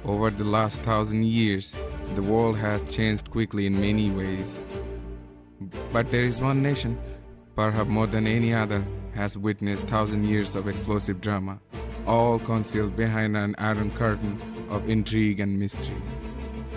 Over the last 1,000 years, the world has changed quickly in many ways. But there is one nation, perhaps more than any other, has witnessed 1,000 years of explosive drama, all concealed behind an iron curtain of intrigue and mystery.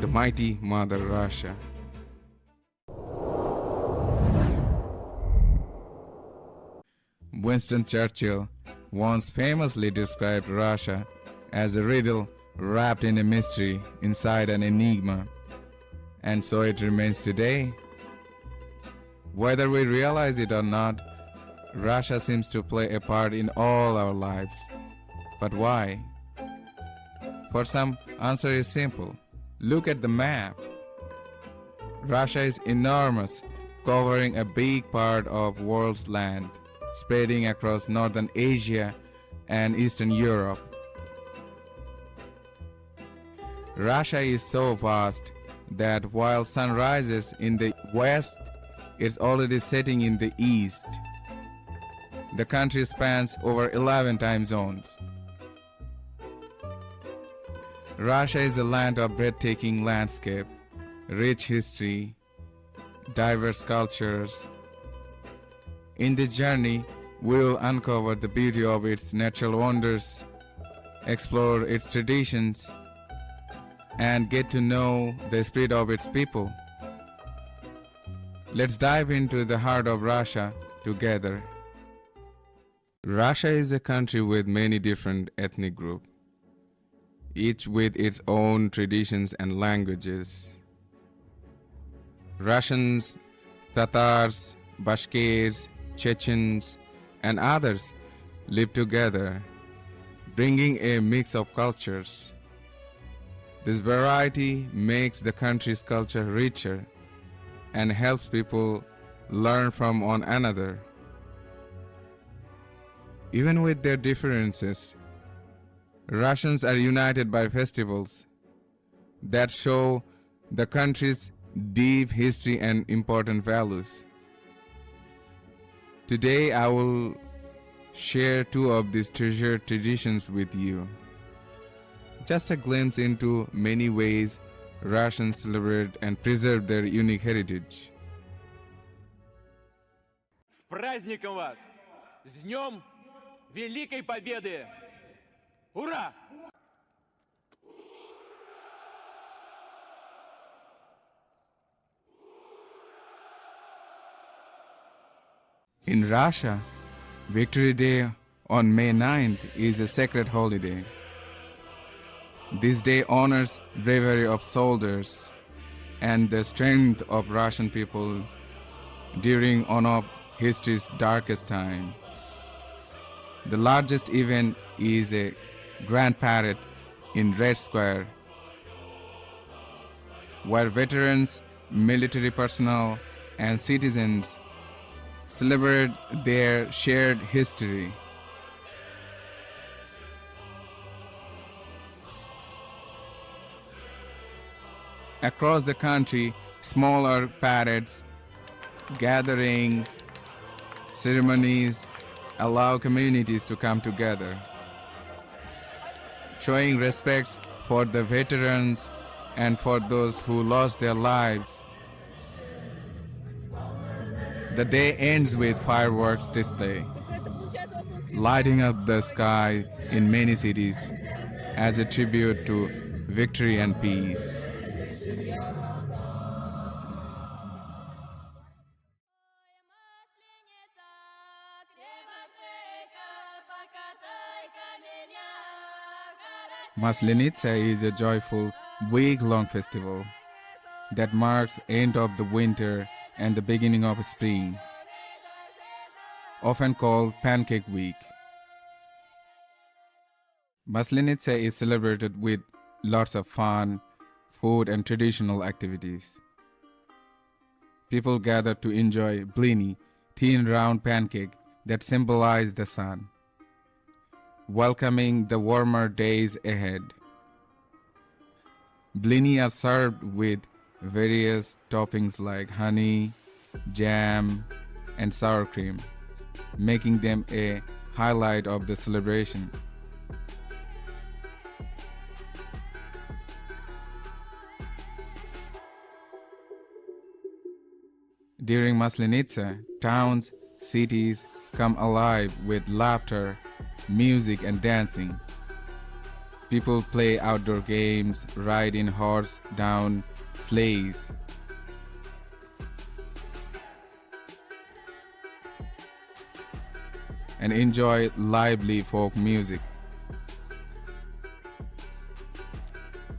The mighty Mother Russia. Winston Churchill once famously described Russia as a riddle wrapped in a mystery inside an enigma, and so it remains today. Whether we realize it or not, Russia seems to play a part in all our lives. But why? For some, answer is simple. Look at the map. Russia is enormous, covering a big part of world's land, spreading across northern Asia and Eastern Europe. Russia is so vast that while sun rises in the west, it's already setting in the east. The country spans over 11 time zones. Russia is a land of breathtaking landscape, rich history, diverse cultures. In this journey, we will uncover the beauty of its natural wonders, explore its traditions, and get to know the spirit of its people. Let's dive into the heart of Russia together. Russia is a country with many different ethnic groups, each with its own traditions and languages. Russians, Tatars, Bashkirs, Chechens, and others live together, bringing a mix of cultures. This variety makes the country's culture richer and helps people learn from one another. Even with their differences, Russians are united by festivals that show the country's deep history and important values. Today I will share two of these treasured traditions with you. Just a glimpse into many ways Russians celebrate and preserve their unique heritage. С праздником вас! С Днем Великой Победы! Ура! In Russia, Victory Day on May 9th is a sacred holiday. This day honors bravery of soldiers and the strength of Russian people during one of history's darkest time. The largest event is a grand parade in Red Square, where veterans, military personnel, and citizens celebrate their shared history. Across the country, smaller parades, gatherings, ceremonies allow communities to come together, showing respect for the veterans and for those who lost their lives. The day ends with fireworks display, lighting up the sky in many cities as a tribute to victory and peace. Maslenitsa is a joyful, week-long festival that marks end of the winter and the beginning of spring, often called Pancake Week. Maslenitsa is celebrated with lots of fun, food and traditional activities. People gather to enjoy blini, thin round pancake that symbolize the sun, welcoming the warmer days ahead. Blini are served with various toppings like honey, jam, and sour cream, making them a highlight of the celebration. During Maslenitsa, towns, cities come alive with laughter, music, and dancing. People play outdoor games, ride in horse-drawn sleighs, and enjoy lively folk music.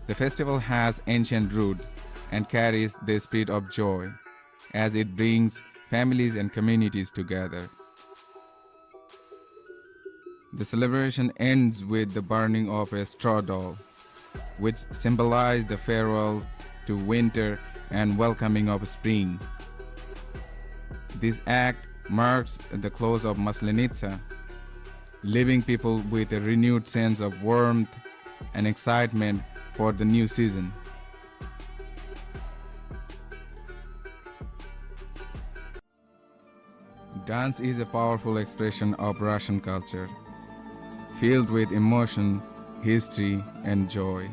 The festival has ancient roots and carries the spirit of joy as it brings families and communities together. The celebration ends with the burning of a straw doll, which symbolizes the farewell to winter and welcoming of spring. This act marks the close of Maslenitsa, leaving people with a renewed sense of warmth and excitement for the new season. Dance is a powerful expression of Russian culture, filled with emotion, history, and joy.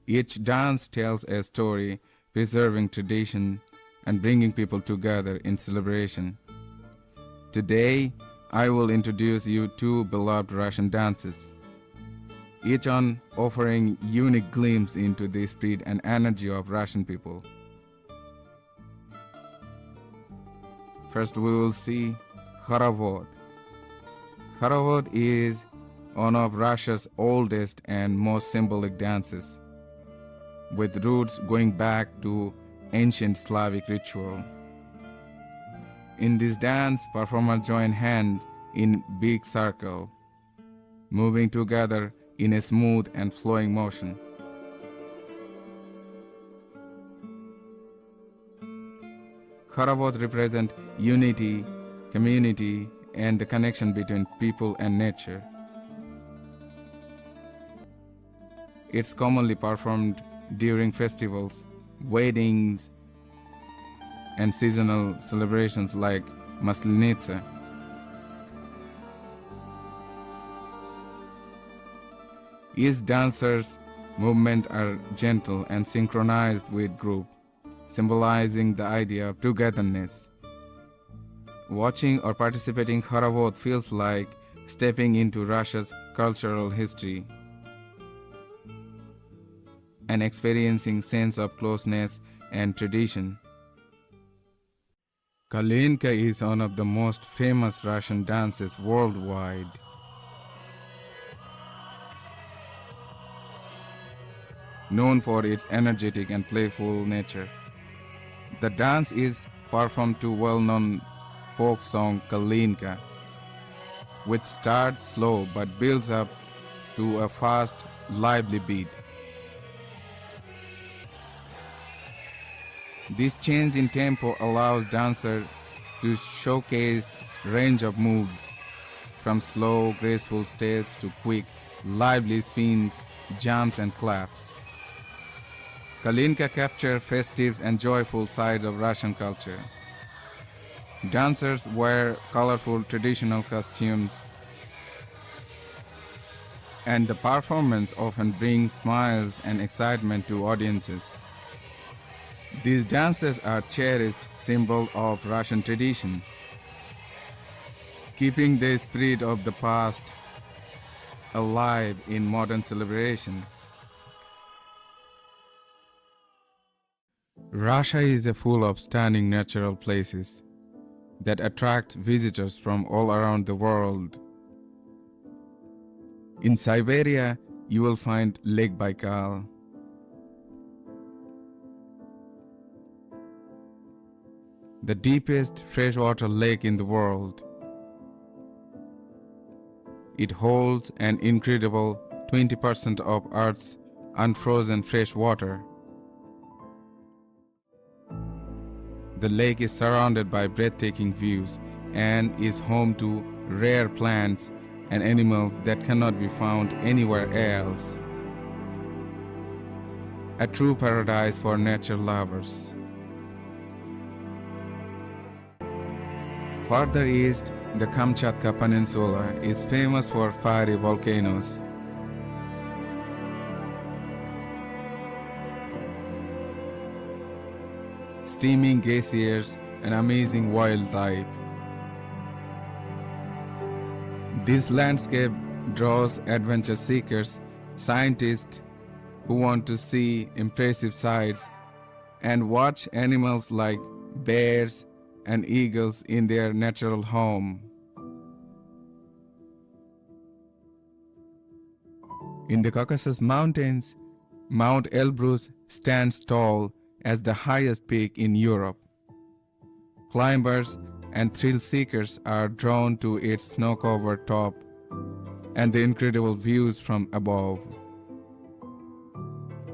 Each dance tells a story, preserving tradition and bringing people together in celebration. Today, I will introduce you two beloved Russian dances, each one offering unique glimpse into the spirit and energy of Russian people. First, we will see Khorovod. Khorovod is one of Russia's oldest and most symbolic dances, with roots going back to ancient Slavic ritual. In this dance, performers join hands in big circle, moving together in a smooth and flowing motion. Khorovod represents unity, community, and the connection between people and nature. It's commonly performed during festivals, weddings, and seasonal celebrations like Maslenitsa. Each dancer's movements are gentle and synchronized with group, symbolizing the idea of togetherness. Watching or participating in Khorovod feels like stepping into Russia's cultural history and experiencing sense of closeness and tradition. Kalinka is one of the most famous Russian dances worldwide. Known for its energetic and playful nature. The dance is performed to well-known folk song Kalinka, which starts slow but builds up to a fast, lively beat. This change in tempo allows dancers to showcase range of moves, from slow, graceful steps to quick, lively spins, jumps, and claps. Kalinka captures festive and joyful sides of Russian culture. Dancers wear colorful traditional costumes, and the performance often brings smiles and excitement to audiences. These dances are cherished symbol of Russian tradition, keeping the spirit of the past alive in modern celebrations. Russia is full of stunning natural places that attract visitors from all around the world. In Siberia, you will find Lake Baikal, the deepest freshwater lake in the world. It holds an incredible 20% of Earth's unfrozen fresh water. The lake is surrounded by breathtaking views and is home to rare plants and animals that cannot be found anywhere else. A true paradise for nature lovers. Further east, the Kamchatka Peninsula is famous for fiery volcanoes. steaming glaciers, and amazing wildlife. This landscape draws adventure seekers, scientists who want to see impressive sights and watch animals like bears and eagles in their natural home. In the Caucasus Mountains, Mount Elbrus stands tall as the highest peak in Europe. Climbers and thrill seekers are drawn to its snow-covered top and the incredible views from above.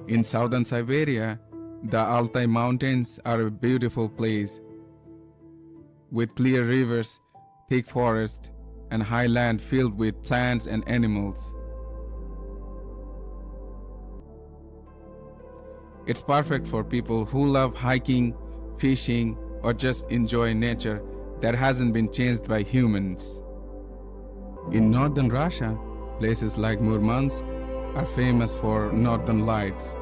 In southern Siberia, the Altai Mountains are a beautiful place with clear rivers, thick forests, and highland filled with plants and animals. It's perfect for people who love hiking, fishing, or just enjoy nature that hasn't been changed by humans. In northern Russia, places like Murmansk are famous for northern lights,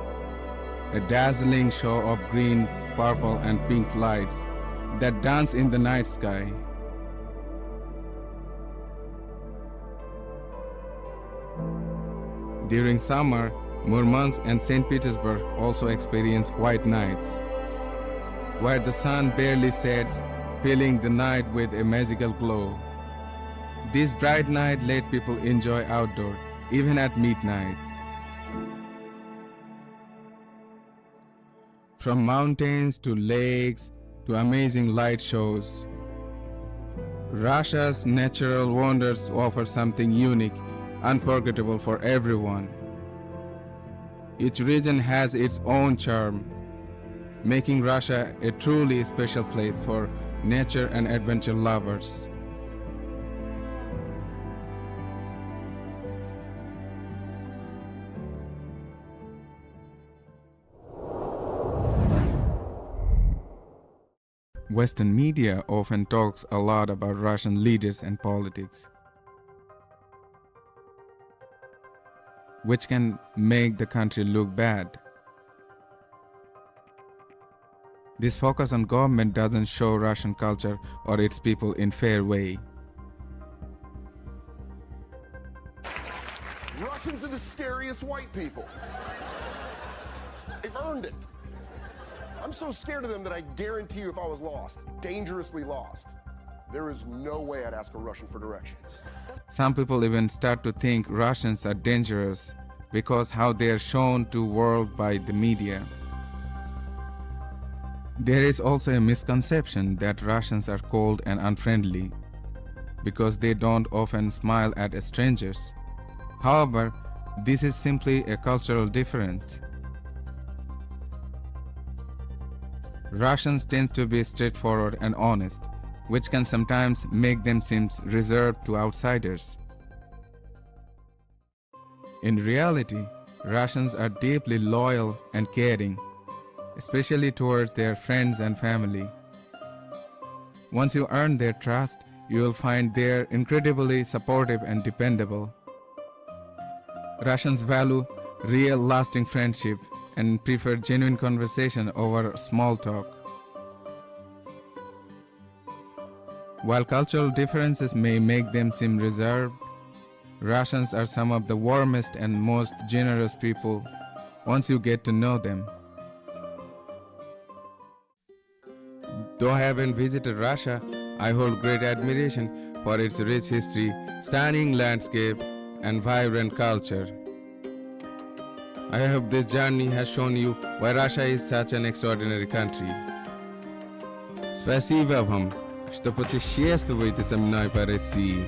a dazzling show of green, purple, and pink lights that dance in the night sky. During summer, Murmansk and St. Petersburg also experience white nights, where the sun barely sets, filling the night with a magical glow. This bright night let people enjoy outdoors, even at midnight. From mountains to lakes to amazing light shows, Russia's natural wonders offer something unique, unforgettable for everyone. Each region has its own charm, making Russia a truly special place for nature and adventure lovers. Western media often talks a lot about Russian leaders and politics, which can make the country look bad. This focus on government doesn't show Russian culture or its people in fair way. Russians are the scariest white people. They've earned it. I'm so scared of them that I guarantee you if I was lost, dangerously lost, there is no way I'd ask a Russian for directions. Some people even start to think Russians are dangerous because how they are shown to the world by the media. There is also a misconception that Russians are cold and unfriendly because they don't often smile at strangers. However, this is simply a cultural difference. Russians tend to be straightforward and honest, which can sometimes make them seem reserved to outsiders. In reality, Russians are deeply loyal and caring, especially towards their friends and family. Once you earn their trust, you will find they're incredibly supportive and dependable. Russians value real lasting friendship and prefer genuine conversation over small talk. While cultural differences may make them seem reserved, Russians are some of the warmest and most generous people once you get to know them. Though I haven't visited Russia, I hold great admiration for its rich history, stunning landscape, and vibrant culture. I hope this journey has shown you why Russia is such an extraordinary country. Спасибо вам, что путешествуете со мной по России.